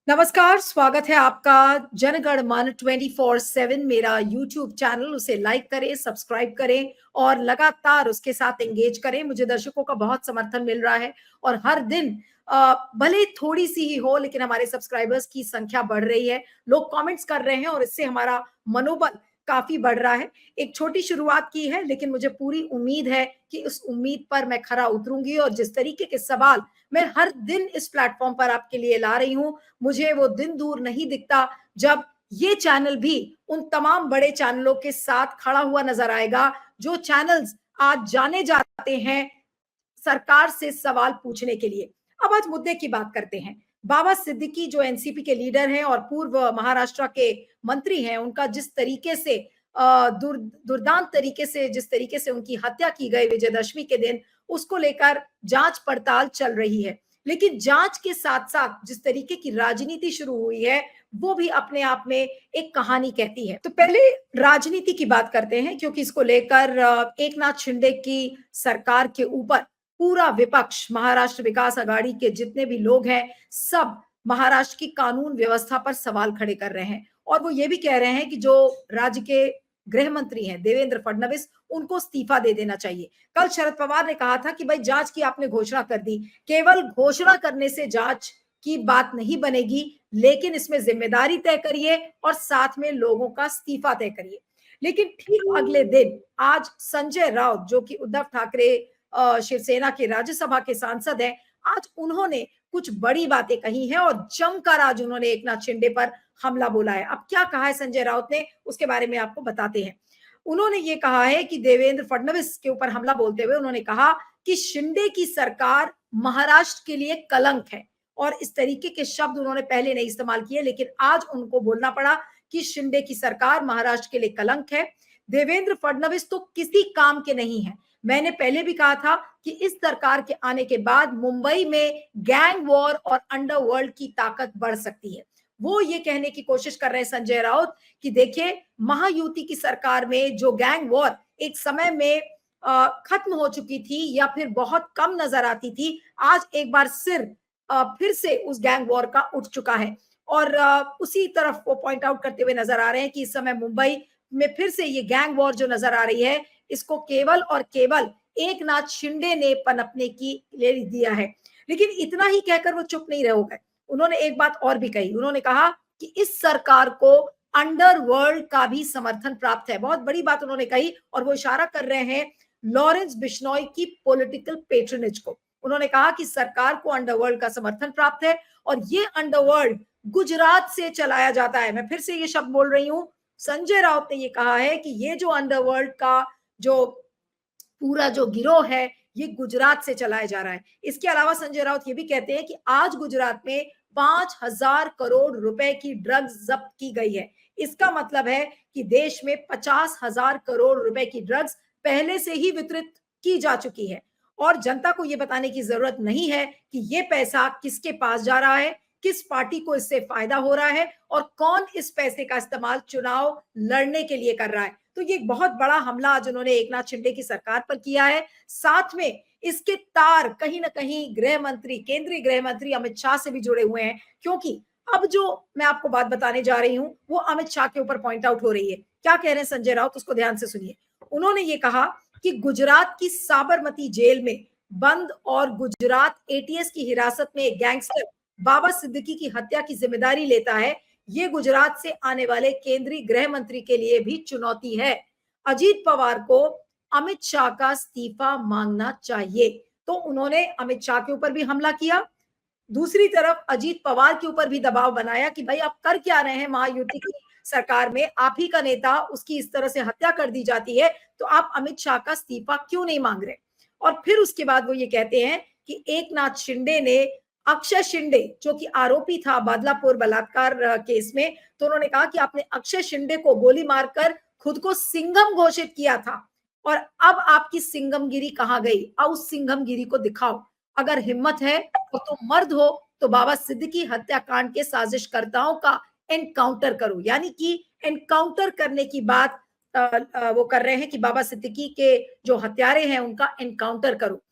नमस्कार, स्वागत है आपका जनगण मन 24/7 मेरा यूट्यूब चैनल। उसे लाइक करें, सब्सक्राइब करें और लगातार उसके साथ एंगेज करें। मुझे दर्शकों का बहुत समर्थन मिल रहा है और हर दिन भले थोड़ी सी ही हो, लेकिन हमारे सब्सक्राइबर्स की संख्या बढ़ रही है। लोग कमेंट्स कर रहे हैं और इससे हमारा मनोबल काफी बढ़ रहा है। एक छोटी शुरुआत की है, लेकिन मुझे पूरी उम्मीद है कि उस उम्मीद पर मैं खरा उतरूंगी और जिस तरीके के सवाल मैं हर दिन इस प्लेटफॉर्म पर आपके लिए ला रही हूं, मुझे वो दिन दूर नहीं दिखता जब ये चैनल भी उन तमाम बड़े चैनलों के साथ खड़ा हुआ नजर आएगा जो चैनल्स आज जाने जाते हैं सरकार से सवाल पूछने के लिए। अब आज मुद्दे की बात करते हैं। बाबा सिद्दीकी जो एनसीपी के लीडर हैं और पूर्व महाराष्ट्र के मंत्री हैं, उनका जिस तरीके से दुर्दांत तरीके से जिस तरीके से उनकी हत्या की गई विजयदशमी के दिन, उसको लेकर जांच पड़ताल चल रही है। लेकिन जांच के साथ साथ जिस तरीके की राजनीति शुरू हुई है, वो भी अपने आप में एक कहानी कहती है। तो पहले राजनीति की बात करते हैं, क्योंकि इसको लेकर एक नाथ शिंदे की सरकार के ऊपर पूरा विपक्ष, महाराष्ट्र विकास आघाड़ी के जितने भी लोग हैं, सब महाराष्ट्र की कानून व्यवस्था पर सवाल खड़े कर रहे हैं और वो ये भी कह रहे हैं कि जो राज्य के गृह मंत्री हैं देवेंद्र फडणवीस, उनको इस्तीफा दे देना चाहिए। कल शरद पवार ने कहा था कि भाई जांच की आपने घोषणा कर दी, केवल घोषणा करने से जांच की बात नहीं बनेगी, लेकिन इसमें जिम्मेदारी तय करिए और साथ में लोगों का इस्तीफा तय करिए। लेकिन ठीक अगले दिन आज संजय राउत, जो कि उद्धव ठाकरे शिवसेना के राज्यसभा के सांसद हैं, आज उन्होंने कुछ बड़ी बातें कही हैं और जमकर आज उन्होंने एकनाथ शिंदे पर हमला बोला है। अब क्या कहा है संजय राउत ने, उसके बारे में आपको बताते हैं। उन्होंने ये कहा है कि देवेंद्र फडणवीस के ऊपर हमला बोलते हुए उन्होंने कहा कि शिंदे की सरकार महाराष्ट्र के लिए कलंक है और इस तरीके के शब्द उन्होंने पहले नहीं इस्तेमाल किए, लेकिन आज उनको बोलना पड़ा कि शिंदे की सरकार महाराष्ट्र के लिए कलंक है। देवेंद्र फडणवीस तो किसी काम के नहीं है। मैंने पहले भी कहा था कि इस सरकार के आने के बाद मुंबई में गैंग वॉर और अंडरवर्ल्ड की ताकत बढ़ सकती है। वो ये कहने की कोशिश कर रहे हैं संजय राउत कि देखिए, महायुति की सरकार में जो गैंग वॉर एक समय में खत्म हो चुकी थी या फिर बहुत कम नजर आती थी, आज एक बार फिर से उस गैंग वॉर का उठ चुका है और उसी तरफ वो पॉइंट आउट करते हुए नजर आ रहे हैं कि इस समय मुंबई में फिर से ये गैंग वॉर जो नजर आ रही है, इसको केवल और केवल एक नाथ शिंदे ने पनपने की ले दिया है। लेकिन इतना ही कहकर वो चुप नहीं रह गए। उन्होंने एक बात और भी कही। उन्होंने कहा कि इस सरकार को अंडरवर्ल्ड का भी समर्थन प्राप्त है। बहुत बड़ी बात उन्होंने कही और वो इशारा कर रहे हैं लॉरेंस बिश्नोई की पॉलिटिकल पेट्रोनेज को। उन्होंने कहा कि सरकार को अंडरवर्ल्ड का समर्थन प्राप्त है और ये अंडरवर्ल्ड गुजरात से चलाया जाता है। मैं फिर से ये शब्द बोल रही हूं, संजय राउत ने ये कहा है कि ये जो अंडरवर्ल्ड का जो पूरा जो गिरोह है, ये गुजरात से चलाया जा रहा है। इसके अलावा संजय राउत ये भी कहते हैं कि आज गुजरात में 5,000 करोड़ रुपए की ड्रग्स जब्त की गई है। इसका मतलब है कि देश में 50,000 करोड़ रुपए की ड्रग्स पहले से ही वितरित की जा चुकी है और जनता को यह बताने की जरूरत नहीं है कि ये पैसा किसके पास जा रहा है, किस पार्टी को इससे फायदा हो रहा है और कौन इस पैसे का इस्तेमाल चुनाव लड़ने के लिए कर रहा है। तो ये बहुत बड़ा हमला आज उन्होंने एकनाथ शिंदे की सरकार पर किया है। साथ में इसके तार कहीं ना कहीं गृह मंत्री, केंद्रीय गृह मंत्री अमित शाह से भी जुड़े हुए हैं, क्योंकि अब जो मैं आपको बात बताने जा रही हूं वो अमित शाह के ऊपर पॉइंट आउट हो रही है। क्या कह रहे हैं संजय राउत, उसको ध्यान से सुनिए। उन्होंने ये कहा कि गुजरात की साबरमती जेल में बंद और गुजरात एटीएस की हिरासत में एक गैंगस्टर बाबा सिद्दीकी की हत्या की जिम्मेदारी लेता है, ये गुजरात से आने वाले केंद्रीय गृह मंत्री के लिए भी चुनौती है। अजीत पवार को अमित शाह का इस्तीफा मांगना चाहिए। तो उन्होंने अमित शाह के ऊपर भी हमला किया, दूसरी तरफ अजीत पवार के ऊपर भी दबाव बनाया कि भाई आप कर क्या रहे हैं, महायुति की सरकार में आप ही का नेता, उसकी इस तरह से हत्या कर दी जाती है, तो आप अमित शाह का इस्तीफा क्यों नहीं मांग रहे। और फिर उसके बाद वो ये कहते हैं कि एक नाथ शिंदे ने अक्षय शिंदे, जो कि आरोपी था बादलापुर बलात्कार केस में, तो उन्होंने कहा कि आपने अक्षय शिंदे को गोली मारकर खुद को सिंघम घोषित किया था और अब आपकी सिंघमगिरी कहां गई, अब उस सिंघमगिरी को दिखाओ। अगर हिम्मत है और तुम मर्द हो तो बाबा सिद्दीकी हत्याकांड के साजिशकर्ताओं का एनकाउंटर करो। यानी कि एनकाउंटर करने की बात वो कर रहे हैं कि बाबा सिद्दीकी के जो हत्यारे हैं उनका एनकाउंटर करो।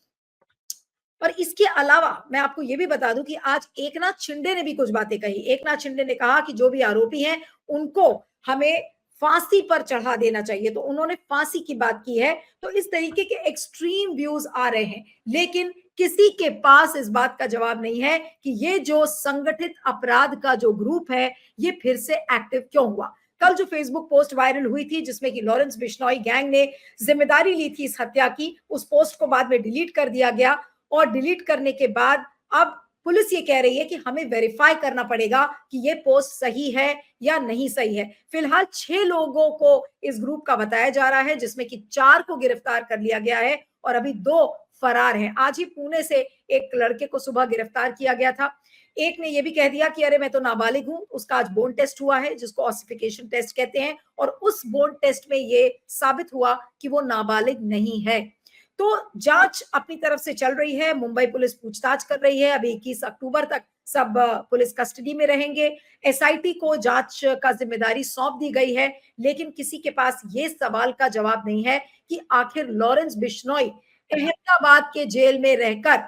और इसके अलावा मैं आपको ये भी बता दूं कि आज एकनाथ शिंदे ने भी कुछ बातें कही। एकनाथ शिंदे ने कहा कि जो भी आरोपी हैं उनको हमें फांसी पर चढ़ा देना चाहिए, तो उन्होंने फांसी की बात की है। तो इस तरीके के एक्सट्रीम व्यूज आ रहे हैं, लेकिन किसी के पास इस बात का जवाब नहीं है कि ये जो संगठित अपराध का जो ग्रुप है ये फिर से एक्टिव क्यों हुआ। कल जो फेसबुक पोस्ट वायरल हुई थी जिसमें कि लॉरेंस बिश्नोई गैंग ने जिम्मेदारी ली थी इस हत्या की, उस पोस्ट को बाद में डिलीट कर दिया गया, और डिलीट करने के बाद अब पुलिस ये कह रही है कि हमें वेरीफाई करना पड़ेगा कि ये पोस्ट सही है या नहीं सही है। फिलहाल 6 लोगों को इस ग्रुप का बताया जा रहा है, जिसमें कि 4 को गिरफ्तार कर लिया गया है और अभी 2 फरार हैं। आज ही पुणे से एक लड़के को सुबह गिरफ्तार किया गया था। एक ने ये भी कह दिया कि अरे मैं तो नाबालिग हूं। उसका आज बोन टेस्ट हुआ है, जिसको ऑसिफिकेशन टेस्ट कहते हैं, और उस बोन टेस्ट में ये साबित हुआ कि वो नाबालिग नहीं है। तो जांच अपनी तरफ से चल रही है, मुंबई पुलिस पूछताछ कर रही है। अभी 21 अक्टूबर तक सब पुलिस कस्टडी में रहेंगे। एसआईटी को जांच का जिम्मेदारी सौंप दी गई है, लेकिन किसी के पास ये सवाल का जवाब नहीं है कि आखिर लॉरेंस बिश्नोई अहमदाबाद के जेल में रहकर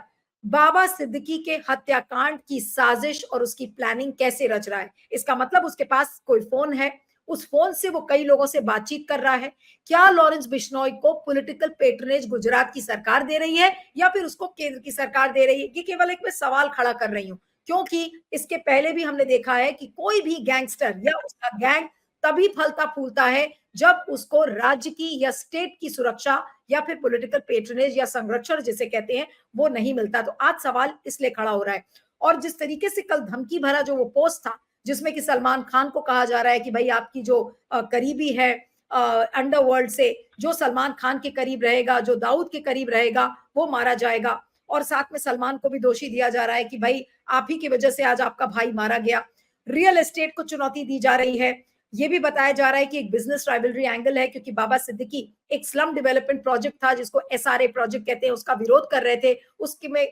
बाबा सिद्दीकी के हत्याकांड की साजिश और उसकी प्लानिंग कैसे रच रहा है। इसका मतलब उसके पास कोई फोन है, उस फोन से वो कई लोगों से बातचीत कर रहा है। क्या लॉरेंस बिश्नोई को पॉलिटिकल पेट्रोनेज गुजरात की सरकार दे रही है या फिर उसको केंद्र की सरकार दे रही है? ये केवल एक मैं सवाल खड़ा कर रही हूं, क्योंकि इसके पहले भी हमने देखा है कि कोई भी गैंगस्टर या उसका गैंग तभी फलता फूलता है जब उसको राज्य की या स्टेट की सुरक्षा या फिर पॉलिटिकल पेट्रोनेज या संरक्षण जिसे कहते हैं वो नहीं मिलता। तो आज सवाल इसलिए खड़ा हो रहा है। और जिस तरीके से कल धमकी भरा जो वो पोस्ट था, जिसमें कि सलमान खान को कहा जा रहा है कि भाई आपकी जो करीबी है अंडरवर्ल्ड से, जो सलमान खान के करीब रहेगा, जो दाऊद के करीब रहेगा, वो मारा जाएगा। और साथ में सलमान को भी दोषी दिया जा रहा है कि भाई आप ही की वजह से आज आपका भाई मारा गया। रियल एस्टेट को चुनौती दी जा रही है। ये भी बताया जा रहा है कि एक बिजनेस राइवलरी एंगल है, क्योंकि बाबा सिद्दीकी एक स्लम डेवलपमेंट प्रोजेक्ट था जिसको एसआरए प्रोजेक्ट कहते हैं, उसका विरोध कर रहे थे। उसके में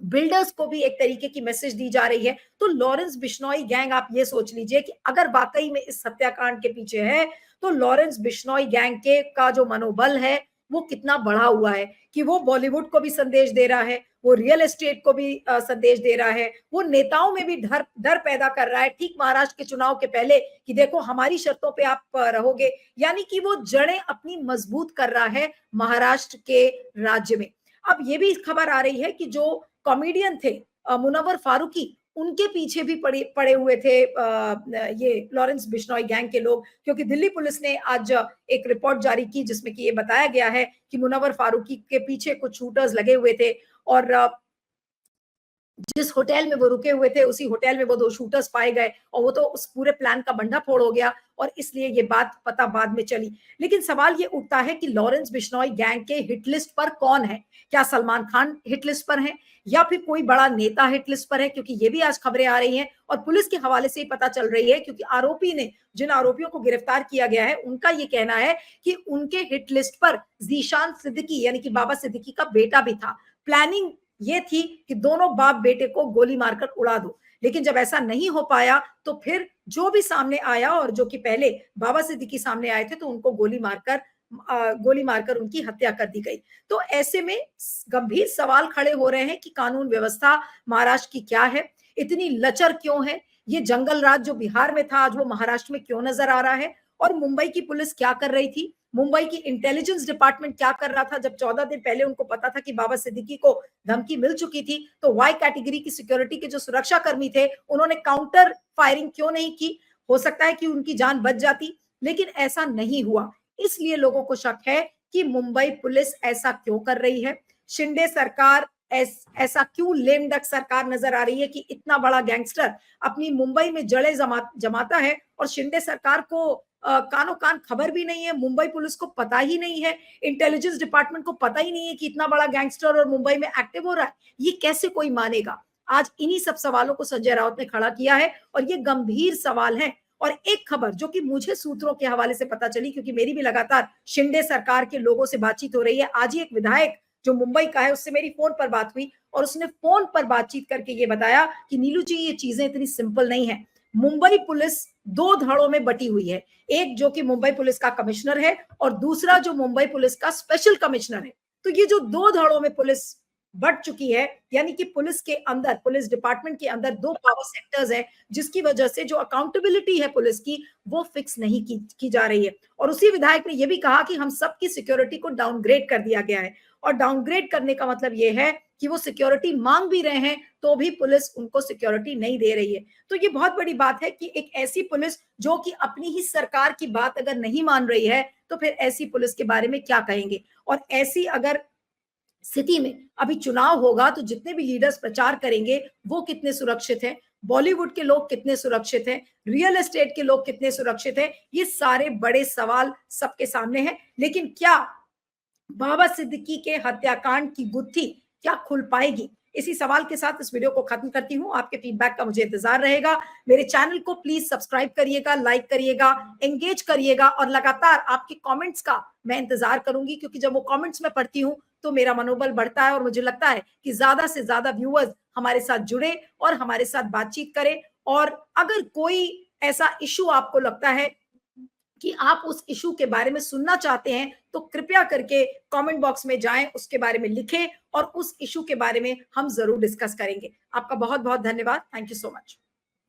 बिल्डर्स को भी एक तरीके की मैसेज दी जा रही है। तो लॉरेंस बिश्नोई गैंग, आप ये सोच लीजिए कि अगर वाकई में इस हत्याकांड के पीछे है, तो लॉरेंस बिश्नोई गैंग के का जो मनोबल है वो कितना बढ़ा हुआ है कि वो बॉलीवुड को भी संदेश दे रहा है, वो रियल एस्टेट को भी संदेश दे रहा है, वो नेताओं में भी डर डर पैदा कर रहा है ठीक महाराष्ट्र के चुनाव के पहले कि देखो हमारी शर्तों पे आप रहोगे। यानी कि वो जड़ें अपनी मजबूत कर रहा है महाराष्ट्र के राज्य में। अब ये भी खबर आ रही है कि जो कॉमेडियन थे मुनव्वर फारूकी, उनके पीछे भी पड़े हुए थे ये लॉरेंस बिश्नोई गैंग के लोग, क्योंकि दिल्ली पुलिस ने आज एक रिपोर्ट जारी की जिसमें कि ये बताया गया है कि मुनव्वर फारूकी के पीछे कुछ शूटर्स लगे हुए थे, और जिस होटल में वो रुके हुए थे उसी होटल में वो 2 शूटर्स पाए गए, और वो तो उस पूरे प्लान का भंडाफोड़ हो गया, और इसलिए ये बात पता बाद में चली। लेकिन सवाल ये उठता है कि लॉरेंस बिश्नोई गैंग के हिट लिस्ट पर कौन है? क्या सलमान खान हिट लिस्ट पर है या फिर कोई बड़ा नेता हिट लिस्ट पर है? क्योंकि ये भी आज खबरें आ रही हैं और पुलिस के हवाले से ही पता चल रही है, क्योंकि आरोपी ने, जिन आरोपियों को गिरफ्तार किया गया है, उनका ये कहना है कि उनके हिट लिस्ट पर जीशान सिद्दीकी यानी कि बाबा सिद्दीकी का बेटा भी था। प्लानिंग ये थी कि दोनों बाप बेटे को गोली मारकर उड़ा दो, लेकिन जब ऐसा नहीं हो पाया तो फिर जो भी सामने आया, और जो कि पहले बाबा सिद्दीकी सामने आए थे, तो उनको गोली मारकर उनकी हत्या कर दी गई। तो ऐसे में गंभीर सवाल खड़े हो रहे हैं कि कानून व्यवस्था महाराष्ट्र की क्या है, इतनी लचर क्यों है? ये जंगल राज जो बिहार में था आज वो महाराष्ट्र में क्यों नजर आ रहा है? और मुंबई की पुलिस क्या कर रही थी? मुंबई की इंटेलिजेंस डिपार्टमेंट क्या कर रहा था जब 14 दिन पहले उनको पता था कि बाबा सिद्दीकी को धमकी मिल चुकी थी? तो वाई कैटेगरी की सिक्योरिटी के जो सुरक्षा कर्मी थे उन्होंने काउंटर फायरिंग क्यों नहीं की? हो सकता है कि उनकी जान बच जाती, लेकिन ऐसा नहीं हुआ। इसलिए लोगों को शक है कि मुंबई पुलिस ऐसा क्यों कर रही है। शिंदे सरकार ऐसा क्यों लेम डक सरकार नजर आ रही है कि इतना बड़ा गैंगस्टर अपनी मुंबई में जड़े जमाता है, और शिंदे सरकार को कानो कान खबर भी नहीं है, मुंबई पुलिस को पता ही नहीं है, इंटेलिजेंस डिपार्टमेंट को पता ही नहीं है कि इतना बड़ा गैंगस्टर और मुंबई में एक्टिव हो रहा है। ये कैसे कोई मानेगा? आज इन्हीं सब सवालों को संजय राउत ने खड़ा किया है, और ये गंभीर सवाल है। और एक खबर जो कि मुझे सूत्रों के हवाले से पता चली, क्योंकि मेरी भी लगातार शिंदे सरकार के लोगों से बातचीत हो रही है। आज ही एक विधायक जो मुंबई का है उससे मेरी फोन पर बात हुई, और उसने फोन पर बातचीत करके ये बताया कि नीलू जी ये चीजें इतनी सिंपल नहीं है। मुंबई पुलिस 2 धड़ों में बटी हुई है, एक जो कि मुंबई पुलिस का कमिश्नर है और दूसरा जो मुंबई पुलिस का स्पेशल कमिश्नर है। तो ये जो 2 धड़ों में पुलिस बढ़ चुकी है, यानी कि पुलिस के अंदर, पुलिस डिपार्टमेंट के अंदर 2 पावर सेक्टर्स हैं, जिसकी वजह से जो अकाउंटेबिलिटी है पुलिस की, वो फिक्स नहीं की जा रही है। और उसी विधायक ने ये भी कहा कि हम सबकी सिक्योरिटी को डाउनग्रेड कर दिया गया है, और डाउनग्रेड करने का मतलब ये है कि वो सिक्योरिटी मांग भी रहे हैं, तो भी पुलिस उनको सिक्योरिटी नहीं दे रही है। तो ये बहुत बड़ी बात है कि एक ऐसी पुलिस जो कि अपनी ही सरकार की बात अगर नहीं मान रही है, तो फिर ऐसी पुलिस के बारे में क्या कहेंगे? और ऐसी अगर स्थिति में अभी चुनाव होगा तो जितने भी लीडर्स प्रचार करेंगे वो कितने सुरक्षित हैं, बॉलीवुड के लोग कितने सुरक्षित हैं, रियल एस्टेट के लोग कितने सुरक्षित हैं, ये सारे बड़े सवाल सबके सामने हैं। लेकिन क्या बाबा सिद्दीकी के हत्याकांड की गुत्थी क्या खुल पाएगी? इसी सवाल के साथ इस वीडियो को खत्म करती हूं। आपके फीडबैक का मुझे इंतजार रहेगा। मेरे चैनल को प्लीज सब्सक्राइब करिएगा, लाइक करिएगा, एंगेज करिएगा, और लगातार आपके कमेंट्स का मैं इंतजार करूंगी, क्योंकि जब वो कमेंट्स में पढ़ती हूं तो मेरा मनोबल बढ़ता है और मुझे लगता है कि ज्यादा से ज्यादा व्यूअर्स हमारे साथ जुड़े और हमारे साथ बातचीत करें। और अगर कोई ऐसा इशू आपको लगता है कि आप उस इशू के बारे में सुनना चाहते हैं, तो कृपया करके कमेंट बॉक्स में जाएं, उसके बारे में लिखें और उस इशू के बारे में हम जरूर डिस्कस करेंगे। आपका बहुत बहुत धन्यवाद। Thank you so much.